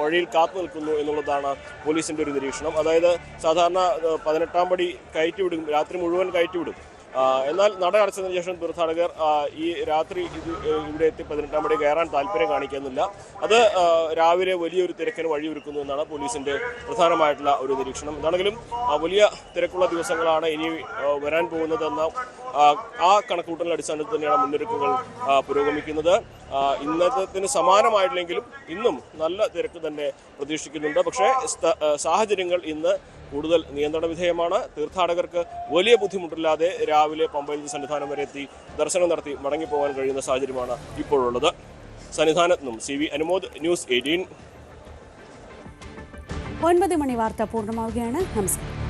മഴയിൽ കാത്തു നിൽക്കുന്നു എന്നുള്ളതാണ് പോലീസിൻ്റെ ഒരു നിരീക്ഷണം. അതായത് സാധാരണ 18-ാം പടി കയറ്റിവിടും, രാത്രി മുഴുവൻ കയറ്റിവിടും. എന്നാൽ നട അടച്ചതിന് ശേഷം തീർത്ഥാടകർ ഈ രാത്രി ഇവിടെ എത്തി 18-ാം പടി കയറാൻ താല്പര്യം കാണിക്കുന്നില്ല. അത് രാവിലെ വലിയൊരു തിരക്കിന് വഴിയൊരുക്കുന്നു എന്നാണ് പോലീസിന്റെ പ്രധാനമായിട്ടുള്ള ഒരു നിരീക്ഷണം. എന്താണെങ്കിലും വലിയ തിരക്കുള്ള ദിവസങ്ങളാണ് ഇനി വരാൻ പോകുന്നതെന്ന ആ കണക്കൂട്ടലിന്റെ അടിസ്ഥാനത്തിൽ തന്നെയാണ് മുന്നൊരുക്കങ്ങൾ പുരോഗമിക്കുന്നത്. ഇന്നത്തെ സമാനമായിട്ടില്ലെങ്കിലും ഇന്നും നല്ല തിരക്ക് തന്നെ പ്രതീക്ഷിക്കുന്നുണ്ട്. പക്ഷേ സാഹചര്യങ്ങൾ ഇന്ന് കൂടുതൽ നിയന്ത്രണ വിധേയമാണ്. തീർത്ഥാടകർക്ക് വലിയ ബുദ്ധിമുട്ടില്ലാതെ രാവിലെ പമ്പയിൽ നിന്ന് സന്നിധാനം വരെ എത്തി ദർശനം നടത്തി മടങ്ങിപ്പോകാൻ കഴിയുന്ന സാഹചര്യമാണ് ഇപ്പോഴുള്ളത്. സന്നിധാനത്ത് നിന്നും CV അനുമോദ്, ന്യൂസ് 18. 9 മണി വാർത്ത പൂർണ്ണമാവുകയാണ്. നമസ്കാരം.